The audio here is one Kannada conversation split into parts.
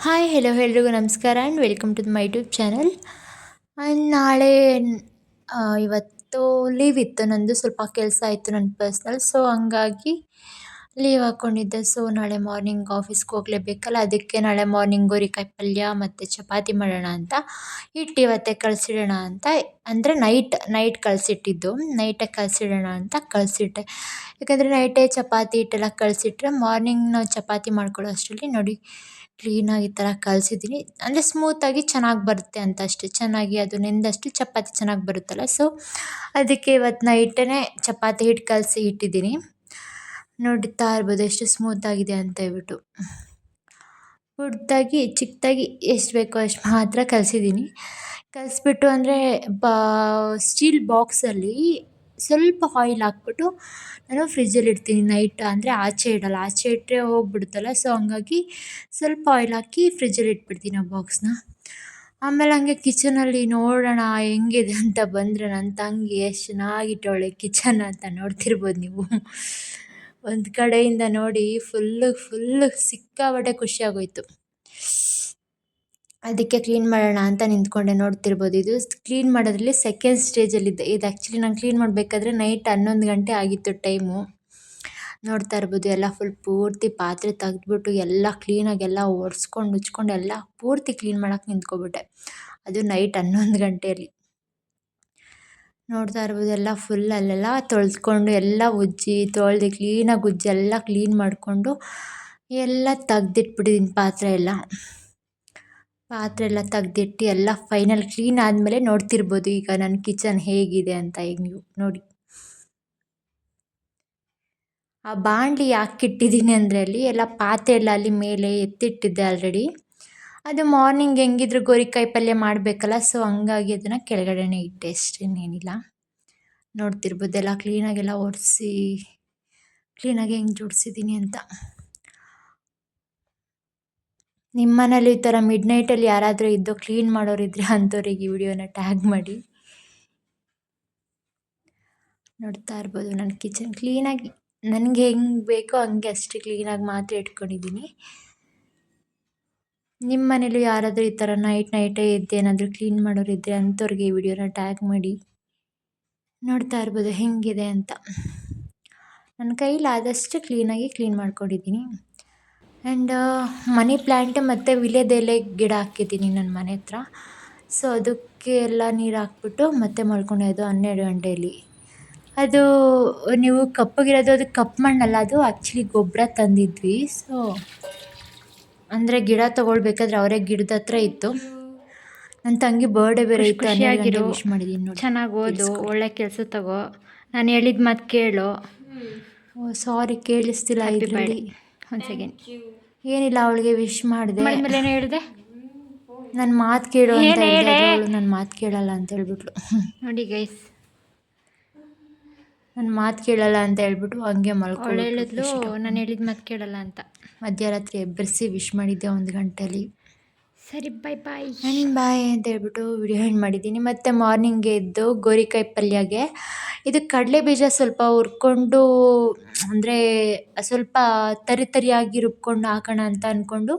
ಹಾಯ್ ಹೆಲೋ ಎಲ್ರಿಗೂ ನಮಸ್ಕಾರ and welcome to my YouTube channel. And ನಾಳೆ ಇವತ್ತು ಲೀವ್ ಇತ್ತು, ನಂದು ಸ್ವಲ್ಪ ಕೆಲಸ ಇತ್ತು ನನ್ನ ಪರ್ಸ್ನಲ್. ಸೊ ಹಂಗಾಗಿ ಲೀವ್ ಹಾಕ್ಕೊಂಡಿದ್ದೆ. ಸೊ ನಾಳೆ ಮಾರ್ನಿಂಗ್ ಆಫೀಸ್ಗೆ ಹೋಗಲೇಬೇಕಲ್ಲ, ಅದಕ್ಕೆ ನಾಳೆ ಮಾರ್ನಿಂಗ್ ಗೋರಿಕಾಯಿ ಪಲ್ಯ ಮತ್ತು ಚಪಾತಿ ಮಾಡೋಣ ಅಂತ ಹಿಟ್ಟು ಇವತ್ತೇ ಕಳಿಸಿಡೋಣ ಅಂತ. ಅಂದರೆ ನೈಟ್ ಕಳಿಸಿಟ್ಟಿದ್ದು, ನೈಟೇ ಕಳಿಸಿಡೋಣ ಅಂತ ಕಳಿಸಿಟ್ಟೆ. ಯಾಕಂದರೆ ನೈಟೇ ಚಪಾತಿ ಹಿಟ್ಟೆಲ್ಲ ಕಳಿಸಿಟ್ರೆ ಮಾರ್ನಿಂಗ್ ನಾವು ಚಪಾತಿ ಮಾಡ್ಕೊಳ್ಳೋ ಅಷ್ಟರಲ್ಲಿ ನೋಡಿ ಕ್ಲೀನಾಗಿ ಈ ಥರ ಕಲಸಿದ್ದೀನಿ. ಅಂದರೆ ಸ್ಮೂತಾಗಿ ಚೆನ್ನಾಗಿ ಬರುತ್ತೆ ಅಂತ ಅಷ್ಟೇ, ಚೆನ್ನಾಗಿ ಅದು ನೆಂದಷ್ಟು ಚಪಾತಿ ಚೆನ್ನಾಗಿ ಬರುತ್ತಲ್ಲ. ಸೊ ಅದಕ್ಕೆ ಇವತ್ತು ನೈಟೇ ಚಪಾತಿ ಹಿಟ್ಟು ಕಲಸಿ ಇಟ್ಟಿದ್ದೀನಿ. ನೋಡ್ತಾ ಇರ್ಬೋದು ಎಷ್ಟು ಸ್ಮೂತಾಗಿದೆ ಅಂತ ಹೇಳ್ಬಿಟ್ಟು. ಉದ್ದಾಗಿ ಚಿಕ್ಕದಾಗಿ ಎಷ್ಟು ಬೇಕೋ ಅಷ್ಟು ಮಾತ್ರ ಕಲಸಿದ್ದೀನಿ. ಕಲಿಸ್ಬಿಟ್ಟು ಅಂದರೆ ಸ್ಟೀಲ್ ಬಾಕ್ಸಲ್ಲಿ ಸ್ವಲ್ಪ ಆಯಿಲ್ ಹಾಕ್ಬಿಟ್ಟು ನಾನು ಫ್ರಿಜ್ಜಲ್ಲಿ ಇಡ್ತೀನಿ ನೈಟ್. ಅಂದರೆ ಆಚೆ ಇಡಲ್ಲ, ಆಚೆ ಇಟ್ಟರೆ ಹೋಗ್ಬಿಡುತ್ತಲ್ಲ. ಸೊ ಹಂಗಾಗಿ ಸ್ವಲ್ಪ ಆಯಿಲ್ ಹಾಕಿ ಫ್ರಿಜ್ಜಲ್ಲಿ ಇಟ್ಬಿಡ್ತೀನಿ ಆ ಬಾಕ್ಸ್ನ. ಆಮೇಲೆ ಹಂಗೆ ಕಿಚನಲ್ಲಿ ನೋಡೋಣ ಹೆಂಗಿದೆ ಅಂತ ಬಂದರೆ ನನ್ನ ತಂಗಿ ಎಷ್ಟು ಚೆನ್ನಾಗಿಟ್ಟವಳೆ ಕಿಚನ್ ಅಂತ ನೋಡ್ತಿರ್ಬೋದು ನೀವು. ಒಂದು ಕಡೆಯಿಂದ ನೋಡಿ ಫುಲ್ಲು ಸಿಕ್ಕಾಪಟ್ಟೆ ಖುಷಿಯಾಗೋಯ್ತು. ಅದಕ್ಕೆ ಕ್ಲೀನ್ ಮಾಡೋಣ ಅಂತ ನಿಂತ್ಕೊಂಡೆ. ನೋಡ್ತಿರ್ಬೋದು ಇದು ಕ್ಲೀನ್ ಮಾಡೋದ್ರಲ್ಲಿ ಸೆಕೆಂಡ್ ಸ್ಟೇಜಲ್ಲಿದ್ದೆ. ಇದು ಆ್ಯಕ್ಚುಲಿ ನಾನು ಕ್ಲೀನ್ ಮಾಡಬೇಕಾದ್ರೆ ನೈಟ್ 11 ಗಂಟೆ ಆಗಿತ್ತು ಟೈಮು. ನೋಡ್ತಾ ಇರ್ಬೋದು ಎಲ್ಲ ಪೂರ್ತಿ ಪಾತ್ರೆ ತೆಗೆದ್ಬಿಟ್ಟು ಎಲ್ಲ ಕ್ಲೀನಾಗಿ ಎಲ್ಲ ಒರೆಸ್ಕೊಂಡು ಉಜ್ಕೊಂಡು ಎಲ್ಲ ಪೂರ್ತಿ ಕ್ಲೀನ್ ಮಾಡೋಕ್ಕೆ ನಿಂತ್ಕೊಬಿಟ್ಟೆ, ಅದು ನೈಟ್ 11 ಗಂಟೆಯಲ್ಲಿ. ನೋಡ್ತಾ ಇರ್ಬೋದು ಎಲ್ಲ ಫುಲ್ ಅಲ್ಲೆಲ್ಲ ತೊಳೆದ್ಕೊಂಡು ಎಲ್ಲ ಉಜ್ಜಿ ತೊಳೆದು ಕ್ಲೀನಾಗಿ ಉಜ್ಜಿ ಎಲ್ಲ ಕ್ಲೀನ್ ಮಾಡಿಕೊಂಡು ಎಲ್ಲ ತೆಗ್ದಿಟ್ಬಿಟ್ಟಿದ್ದೀನಿ. ಪಾತ್ರೆ ಎಲ್ಲ ತೆಗ್ದಿಟ್ಟು ಎಲ್ಲ ಫೈನಲ್ ಕ್ಲೀನ್ ಆದಮೇಲೆ ನೋಡ್ತಿರ್ಬೋದು ಈಗ ನನ್ನ ಕಿಚನ್ ಹೇಗಿದೆ ಅಂತ. ಈಗ ನೀವು ನೋಡಿ, ಆ ಬಾಣಲಿ ಯಾಕೆ ಇಟ್ಟಿದ್ದೀನಿ ಅಂದರೆ ಅಲ್ಲಿ ಎಲ್ಲ ಪಾತ್ರೆ ಎಲ್ಲ ಅಲ್ಲಿ ಮೇಲೆ ಎತ್ತಿಟ್ಟಿದ್ದೆ ಆಲ್ರೆಡಿ. ಅದು ಮಾರ್ನಿಂಗ್ ಹೆಂಗಿದ್ರು ಗೋರಿಕಾಯಿ ಪಲ್ಯ ಮಾಡಬೇಕಲ್ಲ, ಸೊ ಹಂಗಾಗಿ ಅದನ್ನು ಕೆಳಗಡೆನೇ ಇಟ್ಟೆ ಅಷ್ಟೇ, ಇನ್ನೇನಿಲ್ಲ. ನೋಡ್ತಿರ್ಬೋದು ಎಲ್ಲ ಕ್ಲೀನಾಗೆಲ್ಲ ಒರೆಸಿ ಕ್ಲೀನಾಗಿ ಹೆಂಗೆ ಜೋಡಿಸಿದ್ದೀನಿ ಅಂತ. ನಿಮ್ಮ ಮನೇಲಿ ಈ ಥರ ಮಿಡ್ ನೈಟಲ್ಲಿ ಯಾರಾದರೂ ಇದ್ದು ಕ್ಲೀನ್ ಮಾಡೋರಿದ್ರೆ ಅಂಥವ್ರಿಗೆ ಈ ವಿಡಿಯೋನ ಟ್ಯಾಗ್ ಮಾಡಿ. ನೋಡ್ತಾ ಇರ್ಬೋದು ನನ್ನ ಕಿಚನ್ ಕ್ಲೀನಾಗಿ ನನಗೆ ಹೆಂಗೆ ಬೇಕೋ ಹಂಗೆ ಅಷ್ಟೇ ಕ್ಲೀನಾಗಿ ಮಾತ್ರ ಇಟ್ಕೊಂಡಿದ್ದೀನಿ. ನಿಮ್ಮ ಮನೇಲೂ ಯಾರಾದರೂ ಈ ಥರ ನೈಟೇ ಎದ್ದು ಏನಾದರೂ ಕ್ಲೀನ್ ಮಾಡೋರಿದ್ದರೆ ಅಂಥವ್ರಿಗೆ ಈ ವಿಡಿಯೋನ ಟ್ಯಾಗ್ ಮಾಡಿ. ನೋಡ್ತಾ ಇರ್ಬೋದು ಹೆಂಗಿದೆ ಅಂತ. ನನ್ನ ಕೈಲಾದಷ್ಟು ಕ್ಲೀನಾಗಿ ಕ್ಲೀನ್ ಮಾಡ್ಕೊಂಡಿದ್ದೀನಿ. ಆ್ಯಂಡ್ ಮನಿ ಪ್ಲ್ಯಾಂಟ್ ಮತ್ತು ವಿಳ್ಯದೆಲೆ ಗಿಡ ಹಾಕಿದ್ದೀನಿ ನನ್ನ ಮನೆ ಹತ್ರ. ಸೊ ಅದಕ್ಕೆ ಎಲ್ಲ ನೀರು ಹಾಕ್ಬಿಟ್ಟು ಮತ್ತೆ ಮಲ್ಕೊಂಡೋದು 12 ಗಂಟೆಯಲ್ಲಿ. ಅದು ನೀವು ಕಪ್ಪಗಿರೋದು ಅದು ಕಪ್ಪು ಮಣ್ಣಲ್ಲ, ಅದು ಆ್ಯಕ್ಚುಲಿ ಗೊಬ್ಬರ ತಂದಿದ್ವಿ. ಸೊ ಅಂದರೆ ಗಿಡ ತೊಗೊಳ್ಬೇಕಾದ್ರೆ ಅವರೇ ಗಿಡದ ಹತ್ರ ಇತ್ತು. ನನ್ನ ತಂಗಿ ಬರ್ಡೇ ಬೇರೆ ಇತ್ತು, 12 ಗಂಟೆ ವಿಶ್ ಮಾಡಿದ್ದೀನಿ ನೋಡಿ. ಚೆನ್ನಾಗಿ ಓದು, ಒಳ್ಳೆ ಕೆಲಸ ತಗೋ, ನಾನು ಹೇಳಿದ ಮಾತು ಕೇಳು. ಸಾರಿ ಕೇಳಿಸ್ತಿಲ್ಲ ಇದರಲ್ಲಿ. ಒಂದು ಸೆಕೆಂಡ್. ಏನಿಲ್ಲ, ಅವಳಿಗೆ ವಿಶ್ ಮಾಡಿದೆ. ಆಮೇಲೆ ಏನು ಹೇಳಿದೆ? ನನ್ನ ಮಾತು ಕೇಳು ಅಂತ ಹೇಳಿದೆ, ಅವಳು ನನ್ನ ಮಾತು ಕೇಳಲ್ಲ ಅಂತ ಹೇಳ್ಬಿಟ್ಲು. ನೋಡಿ ಗೈಸ್, ನನ್ನ ಮಾತು ಕೇಳಲ್ಲ ಅಂತ ಹೇಳ್ಬಿಟ್ಟು ಹಂಗೆ ಅವಳು ಹೇಳಿದ್ಲು ನಾನು ಹೇಳಿದ ಮಾತು ಕೇಳಲ್ಲ ಅಂತ. ಮಧ್ಯರಾತ್ರಿ ಎಬ್ಬರಿಸಿ ವಿಶ್ ಮಾಡಿದ್ದೆ 1 ಗಂಟೆಲಿ. ಸರಿ ಬಾಯ್ ಬಾಯ್ ಅಂತ ಹೇಳ್ಬಿಟ್ಟು ವಿಡಿಯೋ ಎಂಡ್ ಮಾಡಿದ್ದೀನಿ. ಮತ್ತು ಮಾರ್ನಿಂಗ್ ಎದ್ದು ಗೋರಿಕಾಯಿ ಪಲ್ಯಗೆ ಇದು ಕಡಲೆ ಬೀಜ ಸ್ವಲ್ಪ ಹುರ್ಕೊಂಡು, ಅಂದರೆ ಸ್ವಲ್ಪ ತರಿಯಾಗಿ ರುಬ್ಕೊಂಡು ಹಾಕೋಣ ಅಂತ ಅಂದ್ಕೊಂಡು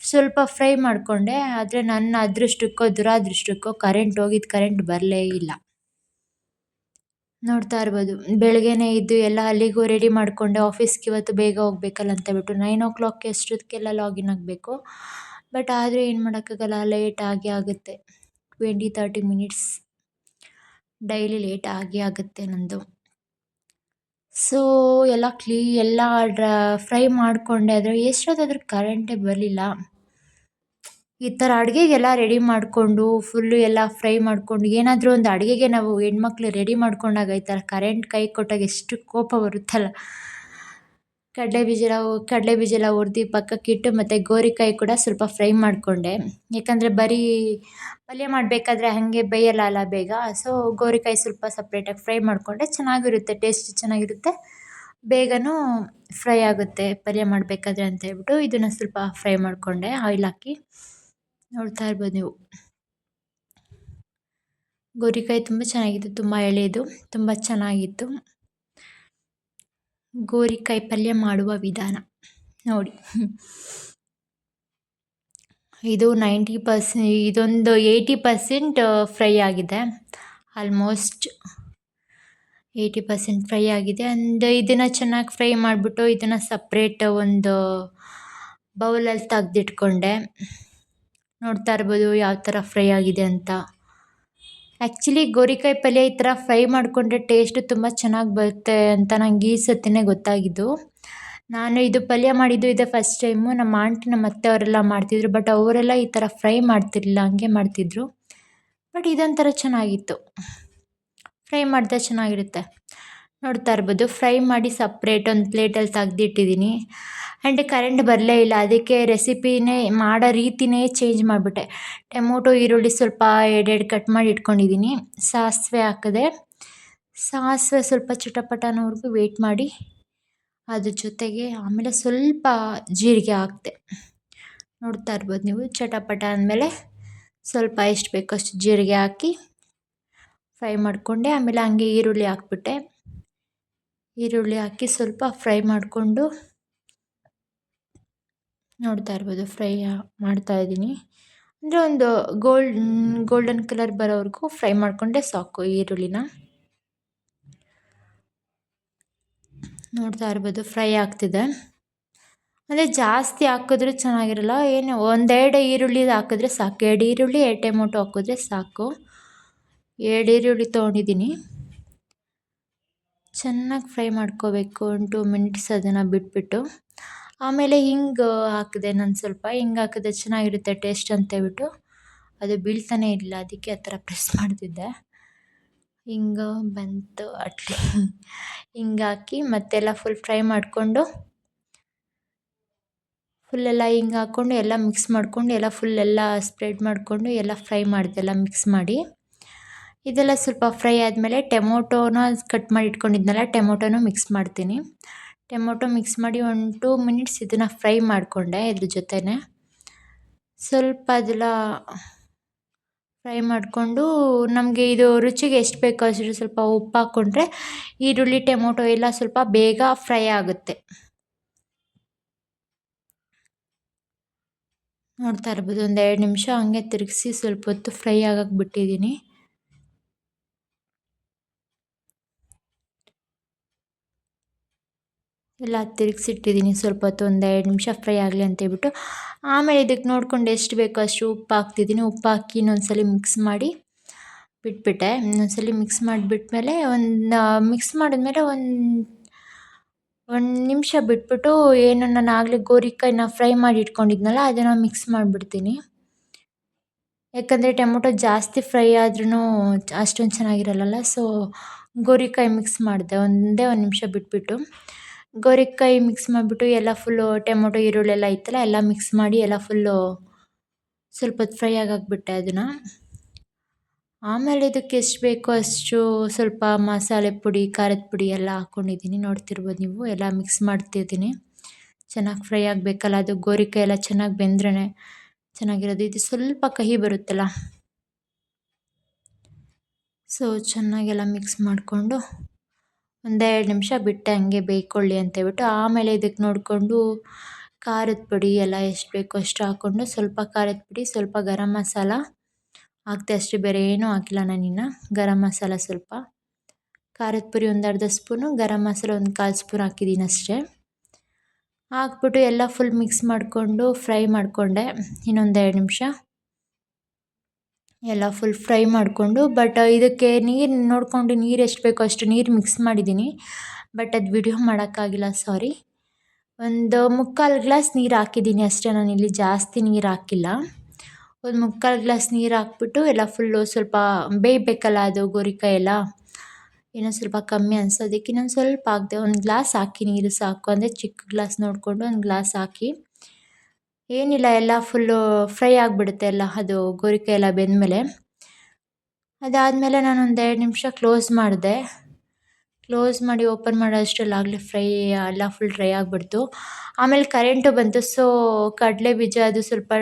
ಸ್ವಲ್ಪ ಫ್ರೈ ಮಾಡಿಕೊಂಡೆ. ಆದರೆ ನನ್ನ ಅದೃಷ್ಟಕ್ಕೋ ದುರಾದೃಷ್ಟಕ್ಕೋ ಕರೆಂಟ್ ಬರಲೇ ಇಲ್ಲ. ನೋಡ್ತಾ ಇರ್ಬೋದು ಬೆಳಗ್ಗೆನೇ ಇದ್ದು ಎಲ್ಲ ಅಲ್ಲಿಗೂ ರೆಡಿ ಮಾಡಿಕೊಂಡೆ. ಆಫೀಸ್ಗೆ ಇವತ್ತು ಬೇಗ ಹೋಗ್ಬೇಕಲ್ಲ ಅಂತ ಹೇಳ್ಬಿಟ್ಟು 9 o'clock ಅಷ್ಟೊತ್ತಿಗೆಲ್ಲ ಲಾಗಿನ್ ಆಗಬೇಕು. ಬಟ್ ಆದರೆ ಏನು ಮಾಡೋಕ್ಕಾಗಲ್ಲ, ಲೇಟ್ ಆಗುತ್ತೆ. 20-30 ಮಿನಿಟ್ಸ್ ಡೈಲಿ ಲೇಟ್ ಆಗುತ್ತೆ ನಂದು. ಸೊ ಎಲ್ಲ ಫ್ರೈ ಮಾಡಿಕೊಂಡೆ. ಆದರೆ ಎಷ್ಟೊತ್ತಾದರೂ ಕರೆಂಟೇ ಬರಲಿಲ್ಲ. ಈ ಥರ ಅಡುಗೆಗೆಲ್ಲ ರೆಡಿ ಮಾಡಿಕೊಂಡು ಫುಲ್ಲು ಎಲ್ಲ ಫ್ರೈ ಮಾಡಿಕೊಂಡು, ಏನಾದರೂ ಒಂದು ಅಡುಗೆಗೆ ನಾವು ಹೆಣ್ಮಕ್ಳು ರೆಡಿ ಮಾಡ್ಕೊಂಡಾಗ ಈ ಥರ ಕರೆಂಟ್ ಕೈ ಕೊಟ್ಟಾಗ ಎಷ್ಟು ಕೋಪ ಬರುತ್ತಲ್ಲ. ಕಡಲೆ ಬೀಜ ಎಲ್ಲ ಹುರ್ದು ಪಕ್ಕಕ್ಕಿಟ್ಟು ಮತ್ತು ಗೋರಿಕಾಯಿ ಕೂಡ ಸ್ವಲ್ಪ ಫ್ರೈ ಮಾಡಿಕೊಂಡೆ. ಯಾಕಂದರೆ ಬರೀ ಪಲ್ಯ ಮಾಡಬೇಕಾದ್ರೆ ಹಾಗೆ ಬೇಯಲ್ಲ ಬೇಗ. ಸೊ ಗೋರಿಕಾಯಿ ಸ್ವಲ್ಪ ಸಪ್ರೇಟಾಗಿ ಫ್ರೈ ಮಾಡಿಕೊಂಡೆ, ಚೆನ್ನಾಗಿರುತ್ತೆ, ಟೇಸ್ಟ್ ಚೆನ್ನಾಗಿರುತ್ತೆ, ಬೇಗನೂ ಫ್ರೈ ಆಗುತ್ತೆ ಪಲ್ಯ ಮಾಡಬೇಕಾದ್ರೆ ಅಂತ ಹೇಳ್ಬಿಟ್ಟು ಇದನ್ನು ಸ್ವಲ್ಪ ಫ್ರೈ ಮಾಡಿಕೊಂಡೆ ಆಯಿಲ್ ಹಾಕಿ. ನೋಡ್ತಾ ಇರ್ಬೋದು ನೀವು, ಗೋರಿಕಾಯಿ ತುಂಬ ಚೆನ್ನಾಗಿತ್ತು, ತುಂಬ ಎಳೆದು ತುಂಬ ಚೆನ್ನಾಗಿತ್ತು. ಗೋರಿಕಾಯಿ ಪಲ್ಯ ಮಾಡುವ ವಿಧಾನ ನೋಡಿ. ಇದು 80% ಫ್ರೈ ಆಗಿದೆ. ಆಲ್ಮೋಸ್ಟ್ 80% ಫ್ರೈ ಆಗಿದೆ. ಆ್ಯಂಡ್ ಇದನ್ನು ಚೆನ್ನಾಗಿ ಫ್ರೈ ಮಾಡಿಬಿಟ್ಟು ಇದನ್ನು ಸಪ್ರೇಟ್ ಒಂದು ಬೌಲಲ್ಲಿ ತೆಗ್ದಿಟ್ಕೊಂಡೆ. ನೋಡ್ತಾ ಇರ್ಬೋದು ಯಾವ ಥರ ಫ್ರೈ ಆಗಿದೆ ಅಂತ. ಆ್ಯಕ್ಚುಲಿ ಗೋರಿಕಾಯಿ ಪಲ್ಯ ಈ ಥರ ಫ್ರೈ ಮಾಡಿಕೊಂಡ್ರೆ ಟೇಸ್ಟು ತುಂಬ ಚೆನ್ನಾಗಿ ಬರುತ್ತೆ ಅಂತ ನಂಗೆ ಈ ಸತಿನೇ ಗೊತ್ತಾಗಿದ್ದು. ನಾನು ಇದು ಪಲ್ಯ ಮಾಡಿದ್ದು ಇದೇ ಫಸ್ಟ್ ಟೈಮು. ನಮ್ಮ ಆಂಟಿ ನಮ್ಮ ಅತ್ತೆ ಅವರೆಲ್ಲ ಮಾಡ್ತಿದ್ರು, ಬಟ್ ಅವರೆಲ್ಲ ಈ ಥರ ಫ್ರೈ ಮಾಡ್ತಿರಲಿಲ್ಲ, ಹಂಗೆ ಮಾಡ್ತಿದ್ರು. ಬಟ್ ಇದೊಂಥರ ಚೆನ್ನಾಗಿತ್ತು, ಫ್ರೈ ಮಾಡಿದ್ರೆ ಚೆನ್ನಾಗಿರುತ್ತೆ. ನೋಡ್ತಾ ಇರ್ಬೋದು ಫ್ರೈ ಮಾಡಿ ಸಪ್ರೇಟ್ ಒಂದು ಪ್ಲೇಟಲ್ಲಿ ತೆಗ್ದಿಟ್ಟಿದ್ದೀನಿ. ಆ್ಯಂಡ್ ಕರೆಂಟ್ ಬರಲೇ ಇಲ್ಲ, ಅದಕ್ಕೆ ರೆಸಿಪಿನೇ ಮಾಡೋ ರೀತಿನೇ ಚೇಂಜ್ ಮಾಡಿಬಿಟ್ಟೆ. ಟೊಮೊಟೊ ಈರುಳ್ಳಿ ಸ್ವಲ್ಪ ಎರಡೆರಡು ಕಟ್ ಮಾಡಿ ಇಟ್ಕೊಂಡಿದ್ದೀನಿ. ಸಾಸಿವೆ ಹಾಕಿದೆ. ಸಾಸಿವೆ ಸ್ವಲ್ಪ ಚಟಪಟ ಅನ್ನೋವರೆಗೂ ವೆಯ್ಟ್ ಮಾಡಿ ಅದ್ರ ಜೊತೆಗೆ ಆಮೇಲೆ ಸ್ವಲ್ಪ ಜೀರಿಗೆ ಹಾಕಿದೆ. ನೋಡ್ತಾ ಇರ್ಬೋದು ನೀವು, ಚಟಪಟ ಅಂದಮೇಲೆ ಸ್ವಲ್ಪ ಎಷ್ಟು ಬೇಕೋ ಅಷ್ಟು ಜೀರಿಗೆ ಹಾಕಿ ಫ್ರೈ ಮಾಡಿಕೊಂಡೆ. ಆಮೇಲೆ ಹಂಗೆ ಈರುಳ್ಳಿ ಹಾಕ್ಬಿಟ್ಟೆ. ಈರುಳ್ಳಿ ಹಾಕಿ ಸ್ವಲ್ಪ ಫ್ರೈ ಮಾಡಿಕೊಂಡು ನೋಡ್ತಾ ಇರ್ಬೋದು ಫ್ರೈ ಮಾಡ್ತಾಯಿದ್ದೀನಿ. ಅಂದರೆ ಒಂದು ಗೋಲ್ಡನ್ ಕಲರ್ ಬರೋವರೆಗೂ ಫ್ರೈ ಮಾಡಿಕೊಂಡ್ರೆ ಸಾಕು ಈರುಳ್ಳಿನ. ನೋಡ್ತಾ ಇರ್ಬೋದು ಫ್ರೈ ಆಗ್ತಿದೆ. ಅಂದರೆ ಜಾಸ್ತಿ ಹಾಕಿದ್ರೂ ಚೆನ್ನಾಗಿರಲ್ಲ, ಏನು ಒಂದೆರಡು ಈರುಳ್ಳಿ ಹಾಕಿದ್ರೆ ಸಾಕು. 2 ಈರುಳ್ಳಿ 2 ಟೊಮೊಟೊ ಹಾಕಿದ್ರೆ ಸಾಕು. 2 ಈರುಳ್ಳಿ ತೊಗೊಂಡಿದ್ದೀನಿ. ಚೆನ್ನಾಗಿ ಫ್ರೈ ಮಾಡ್ಕೋಬೇಕು. 1 2 ಮಿನಿಟ್ಸ್ ಅದನ್ನು ಬಿಟ್ಬಿಟ್ಟು ಆಮೇಲೆ ಹಿಂಗೆ ಹಾಕಿದೆ. ನಾನು ಸ್ವಲ್ಪ ಹಿಂಗೆ ಹಾಕಿದ್ರೆ ಚೆನ್ನಾಗಿರುತ್ತೆ ಟೇಸ್ಟ್ ಅಂತೇಳ್ಬಿಟ್ಟು ಅದು ಬೀಳ್ತಾನೆ ಇಲ್ಲ, ಅದಕ್ಕೆ ಆ ಥರ ಪ್ರೆಸ್ ಮಾಡ್ತಿದ್ದೆ. ಹಿಂಗೆ ಬಂತು ಹಿಂಗೆ ಹಾಕಿ ಮತ್ತೆಲ್ಲ ಫುಲ್ ಫ್ರೈ ಮಾಡಿಕೊಂಡು ಫುಲ್ಲೆಲ್ಲ ಹಿಂಗೆ ಹಾಕ್ಕೊಂಡು ಎಲ್ಲ ಮಿಕ್ಸ್ ಮಾಡಿಕೊಂಡು ಎಲ್ಲ ಫುಲ್ಲೆಲ್ಲ ಸ್ಪ್ರೆಡ್ ಮಾಡಿಕೊಂಡು ಎಲ್ಲ ಫ್ರೈ ಮಾಡಿದೆ, ಎಲ್ಲ ಮಿಕ್ಸ್ ಮಾಡಿ. ಇದೆಲ್ಲ ಸ್ವಲ್ಪ ಫ್ರೈ ಆದಮೇಲೆ ಟೊಮೊಟೊನ ಕಟ್ ಮಾಡಿ ಇಟ್ಕೊಂಡಿದ್ನಲ್ಲ, ಟೊಮೊಟೊನೂ ಮಿಕ್ಸ್ ಮಾಡ್ತೀನಿ. ಟೊಮೊಟೊ ಮಿಕ್ಸ್ ಮಾಡಿ 1 2 ಮಿನಿಟ್ಸ್ ಇದನ್ನು ಫ್ರೈ ಮಾಡಿಕೊಂಡೆ. ಇದ್ರ ಜೊತೆನೇ ಸ್ವಲ್ಪ ಅದೆಲ್ಲ ಫ್ರೈ ಮಾಡಿಕೊಂಡು ನಮಗೆ ಇದು ರುಚಿಗೆ ಎಷ್ಟು ಬೇಕೋ ಅಷ್ಟು ಸ್ವಲ್ಪ ಉಪ್ಪು ಹಾಕ್ಕೊಂಡ್ರೆ ಈರುಳ್ಳಿ ಟೊಮೊಟೊ ಎಲ್ಲ ಸ್ವಲ್ಪ ಬೇಗ ಫ್ರೈ ಆಗುತ್ತೆ. ನೋಡ್ತಾ ಇರ್ಬೋದು ಒಂದು 2 ನಿಮಿಷ ಹಂಗೆ ತಿರುಗಿಸಿ ಸ್ವಲ್ಪ ಹೊತ್ತು ಫ್ರೈ ಆಗಕ್ಕೆ ಬಿಟ್ಟಿದ್ದೀನಿ. ಎಲ್ಲ ತಿರುಗಿಸಿಟ್ಟಿದ್ದೀನಿ ಸ್ವಲ್ಪ ಹೊತ್ತು, ಒಂದು 2 ನಿಮಿಷ ಫ್ರೈ ಆಗಲಿ ಅಂತೇಳ್ಬಿಟ್ಟು. ಆಮೇಲೆ ಇದಕ್ಕೆ ನೋಡ್ಕೊಂಡು ಎಷ್ಟು ಬೇಕೋ ಅಷ್ಟು ಉಪ್ಪು ಹಾಕ್ತಿದ್ದೀನಿ. ಉಪ್ಪು ಹಾಕಿ ಇನ್ನೊಂದ್ಸಲ ಮಿಕ್ಸ್ ಮಾಡಿ ಬಿಟ್ಬಿಟ್ಟೆ. ಇನ್ನೊಂದ್ಸಲ ಮಿಕ್ಸ್ ಮಾಡಿಬಿಟ್ಮೇಲೆ ಮಿಕ್ಸ್ ಮಾಡಿದ್ಮೇಲೆ ಒಂದು ನಿಮಿಷ ಬಿಟ್ಬಿಟ್ಟು ಏನು ನಾನು ಆಗಲೇ ಗೋರಿಕಾಯಿನ ಫ್ರೈ ಮಾಡಿ ಇಟ್ಕೊಂಡಿದ್ನಲ್ಲ ಅದನ್ನು ಮಿಕ್ಸ್ ಮಾಡಿಬಿಡ್ತೀನಿ. ಯಾಕಂದರೆ ಟೊಮೊಟೊ ಜಾಸ್ತಿ ಫ್ರೈ ಆದ್ರೂ ಅಷ್ಟೊಂದು ಚೆನ್ನಾಗಿರಲ್ಲ. ಸೊ ಗೋರಿಕಾಯಿ ಮಿಕ್ಸ್ ಮಾಡಿದೆ ಒಂದೇ 1 ನಿಮಿಷ ಬಿಟ್ಬಿಟ್ಟು. ಗೋರಿಕಾಯಿ ಮಿಕ್ಸ್ ಮಾಡಿಬಿಟ್ಟು ಎಲ್ಲ ಫುಲ್ಲು ಟೊಮೊಟೊ ಈರುಳ್ಳಿ ಎಲ್ಲ ಇತ್ತಲ್ಲ ಎಲ್ಲ ಮಿಕ್ಸ್ ಮಾಡಿ ಎಲ್ಲ ಫುಲ್ಲು ಸ್ವಲ್ಪ ಹೊತ್ತು ಫ್ರೈ ಆಗಕ್ಬಿಟ್ಟೆ ಅದನ್ನು. ಆಮೇಲೆ ಇದಕ್ಕೆ ಎಷ್ಟು ಬೇಕೋ ಅಷ್ಟು ಸ್ವಲ್ಪ ಮಸಾಲೆ ಪುಡಿ, ಖಾರದ ಪುಡಿ ಎಲ್ಲ ಹಾಕ್ಕೊಂಡಿದ್ದೀನಿ. ನೋಡ್ತಿರ್ಬೋದು ನೀವು, ಎಲ್ಲ ಮಿಕ್ಸ್ ಮಾಡ್ತಿದ್ದೀನಿ. ಚೆನ್ನಾಗಿ ಫ್ರೈ ಆಗಬೇಕಲ್ಲ, ಅದು ಗೋರಿಕಾಯಿ ಎಲ್ಲ ಚೆನ್ನಾಗಿ ಬೆಂದ್ರೇ ಚೆನ್ನಾಗಿರೋದು. ಇದು ಸ್ವಲ್ಪ ಕಹಿ ಬರುತ್ತಲ್ಲ, ಸೊ ಚೆನ್ನಾಗೆಲ್ಲ ಮಿಕ್ಸ್ ಮಾಡಿಕೊಂಡು ಒಂದು 2 ನಿಮಿಷ ಬಿಟ್ಟೆ ಹಂಗೆ ಬೇಯ್ಕೊಳ್ಳಿ ಅಂತೇಳ್ಬಿಟ್ಟು. ಆಮೇಲೆ ಇದಕ್ಕೆ ನೋಡಿಕೊಂಡು ಖಾರದ ಪುಡಿ ಎಲ್ಲ ಎಷ್ಟು ಬೇಕೋ ಅಷ್ಟು ಹಾಕ್ಕೊಂಡು ಸ್ವಲ್ಪ ಖಾರದ ಪುಡಿ, ಸ್ವಲ್ಪ ಗರಂ ಮಸಾಲ ಹಾಕ್ದೆ ಅಷ್ಟೇ, ಬೇರೆ ಏನೂ ಹಾಕಿಲ್ಲ ನಾನಿನ್ನು. ಗರಂ ಮಸಾಲ ಸ್ವಲ್ಪ, ಖಾರದ ಪುಡಿ ಒಂದು ಅರ್ಧ ಸ್ಪೂನು, ಗರಂ ಮಸಾಲ ಒಂದು 1/4 ಸ್ಪೂನ್ ಹಾಕಿದ್ದೀನಿ ಅಷ್ಟೇ. ಹಾಕ್ಬಿಟ್ಟು ಎಲ್ಲ ಫುಲ್ ಮಿಕ್ಸ್ ಮಾಡಿಕೊಂಡು ಫ್ರೈ ಮಾಡಿಕೊಂಡೆ ಇನ್ನೊಂದು 2 ನಿಮಿಷ. ಎಲ್ಲ ಫುಲ್ ಫ್ರೈ ಮಾಡಿಕೊಂಡು, ಬಟ್ ಇದಕ್ಕೆ ನೀರು ನೋಡಿಕೊಂಡು ನೀರು ಎಷ್ಟು ಬೇಕೋ ಅಷ್ಟು ನೀರು ಮಿಕ್ಸ್ ಮಾಡಿದ್ದೀನಿ. ಬಟ್ ಅದು ವಿಡಿಯೋ ಮಾಡೋಕ್ಕಾಗಿಲ್ಲ, ಸಾರಿ. ಒಂದು 3/4 ಗ್ಲಾಸ್ ನೀರು ಹಾಕಿದ್ದೀನಿ ಅಷ್ಟೇ, ನಾನಿಲ್ಲಿ ಜಾಸ್ತಿ ನೀರು ಹಾಕಿಲ್ಲ. ಒಂದು 3/4 ಗ್ಲಾಸ್ ನೀರು ಹಾಕ್ಬಿಟ್ಟು ಎಲ್ಲ ಫುಲ್ಲು ಸ್ವಲ್ಪ ಬೇಯಬೇಕಲ್ಲ ಅದು ಗೋರಿಕಾಯಿ ಎಲ್ಲ, ಏನೋ ಸ್ವಲ್ಪ ಕಮ್ಮಿ ಅನ್ಸೋದಕ್ಕೆ ಇನ್ನೊಂದು ಸ್ವಲ್ಪ ಹಾಕಿದೆ. 1 ಗ್ಲಾಸ್ ಹಾಕಿ ನೀರು ಸಾಕು, ಅಂದರೆ ಚಿಕ್ಕ ಗ್ಲಾಸ್ ನೋಡಿಕೊಂಡು 1 ಗ್ಲಾಸ್ ಹಾಕಿ. ಏನಿಲ್ಲ, ಎಲ್ಲ ಫುಲ್ಲು ಫ್ರೈ ಆಗಿಬಿಡುತ್ತೆ ಎಲ್ಲ, ಅದು ಗೋರಿಕಾಯಿ ಎಲ್ಲ ಬೆಂದಮೇಲೆ. ಅದಾದಮೇಲೆ ನಾನು ಒಂದು 2 ನಿಮಿಷ ಕ್ಲೋಸ್ ಮಾಡಿದೆ. ಕ್ಲೋಸ್ ಮಾಡಿ ಓಪನ್ ಮಾಡೋ ಅಷ್ಟರಲ್ಲಿ ಆಗಲೇ ಫ್ರೈ ಎಲ್ಲ ಫುಲ್ ಡ್ರೈ ಆಗಿಬಿಡ್ತು. ಆಮೇಲೆ ಕರೆಂಟು ಬಂತು. ಸೊ ಕಡಲೆ ಬೀಜ ಅದು ಸ್ವಲ್ಪ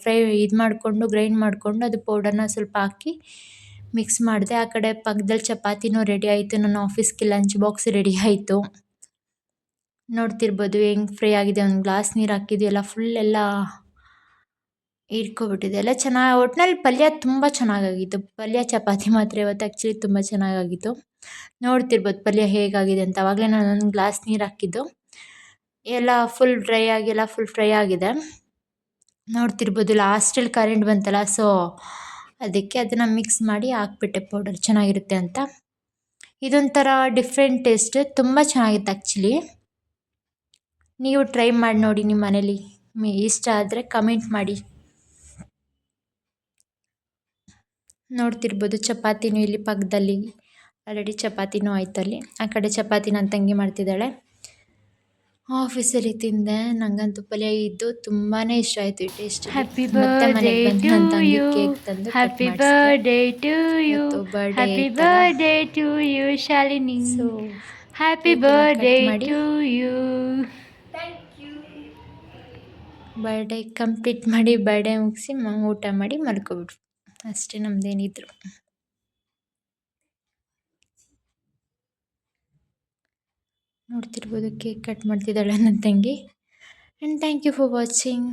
ಫ್ರೈ ಇದು ಮಾಡಿಕೊಂಡು ಗ್ರೈಂಡ್ ಮಾಡಿಕೊಂಡು ಅದು ಪೌಡರ್ನ ಸ್ವಲ್ಪ ಹಾಕಿ ಮಿಕ್ಸ್ ಮಾಡಿದೆ. ಆ ಕಡೆ ಪಕ್ಕದಲ್ಲಿ ಚಪಾತಿನೂ ರೆಡಿ ಆಯಿತು, ನನ್ನ ಆಫೀಸ್ಗೆ ಲಂಚ್ ಬಾಕ್ಸ್ ರೆಡಿ ಆಯಿತು. ನೋಡ್ತಿರ್ಬೋದು ಹೆಂಗೆ ಫ್ರೈ ಆಗಿದೆ. 1 ಗ್ಲಾಸ್ ನೀರು ಹಾಕಿದ್ದು ಎಲ್ಲ ಫುಲ್ ಎಲ್ಲ ಹಿಡ್ಕೊಬಿಟ್ಟಿದೆ ಎಲ್ಲ ಚೆನ್ನಾಗಿ. ಒಟ್ನಲ್ಲಿ ಪಲ್ಯ ತುಂಬ ಚೆನ್ನಾಗಾಗಿತ್ತು. ಪಲ್ಯ ಚಪಾತಿ ಮಾತ್ರ ಇವತ್ತು ಆ್ಯಕ್ಚುಲಿ ತುಂಬ ಚೆನ್ನಾಗಾಗಿತ್ತು. ನೋಡ್ತಿರ್ಬೋದು ಪಲ್ಯ ಹೇಗಾಗಿದೆ ಅಂತ. ಆವಾಗಲೇ ನಾನು ಒಂದು ಗ್ಲಾಸ್ ನೀರು ಹಾಕಿದ್ದು. ಎಲ್ಲ ಫುಲ್ ಡ್ರೈ ಆಗಿ ಎಲ್ಲ ಫುಲ್ ಫ್ರೈ ಆಗಿದೆ. ನೋಡ್ತಿರ್ಬೋದು ಲಾಸ್ಟಲ್ಲಿ ಕರೆಂಟ್ ಬಂತಲ್ಲ, ಸೊ ಅದಕ್ಕೆ ಅದನ್ನು ಮಿಕ್ಸ್ ಮಾಡಿ ಹಾಕ್ಬಿಟ್ಟೆ ಪೌಡರ್ ಚೆನ್ನಾಗಿರುತ್ತೆ ಅಂತ. ಇದೊಂಥರ ಡಿಫ್ರೆಂಟ್ ಟೇಸ್ಟ್, ತುಂಬ ಚೆನ್ನಾಗಿತ್ತು ಆ್ಯಕ್ಚುಲಿ. ನೀವು ಟ್ರೈ ಮಾಡಿ ನೋಡಿ ನಿಮ್ಮ ಮನೇಲಿ. ಇಷ್ಟ ಆದರೆ ಕಮೆಂಟ್ ಮಾಡಿ. ನೋಡ್ತಿರ್ಬೋದು ಚಪಾತಿನೂ ಇಲ್ಲಿ ಪಕ್ಕದಲ್ಲಿ ಆಲ್ರೆಡಿ ಚಪಾತಿನೂ ಆಯ್ತಲ್ಲಿ. ಆ ಕಡೆ ಚಪಾತಿ ನನ್ನ ತಂಗಿ ಮಾಡ್ತಿದ್ದಾಳೆ. ಆಫೀಸಲ್ಲಿ ತಿಂದೆ. ನನಗಂತೂ ಪಲ್ಯ ಇದ್ದು ತುಂಬಾ ಇಷ್ಟ ಆಯಿತು ಈ ಟೇಸ್ಟ್. ಹ್ಯಾಪಿ ಮತ್ತೆ ಬರ್ಡೇ ಮನೆಗೆ ಬಂದು ಟು ನನ್ನ ತಂಗಿ ಯು, ಕೇಕ್ ತಂದು ಕಟ್ ಹ್ಯಾಪಿ ಮಾಡಿಸಿದೆ. ಬರ್ಡೇ ಟು ಯು, ಇವತ್ತು ಬರ್ಡೇ ಹ್ಯಾಪಿ ಇತ್ತಲ್ಲ, birthday to you Shalini, so happy ಕೇಕೆಲ್ಲ ಬರ್ಡೇ ಕಟ್ ಮಾಡಿ ಟು ಯು. ಬರ್ಡೇ ಕಂಪ್ಲೀಟ್ ಮಾಡಿ ಬರ್ಡೇ ಮುಗಿಸಿ ಊಟ ಮಾಡಿ ಮಲ್ಕೊಬಿಟ್ರು. ಅಷ್ಟೇ ನಮ್ಮದೇನಿದ್ರು. ನೋಡ್ತಿರ್ಬೋದು ಕೇಕ್ ಕಟ್ ಮಾಡ್ತಿದ್ದಾಳೆ ನನ್ನ ತಂಗಿ. And thank you for watching.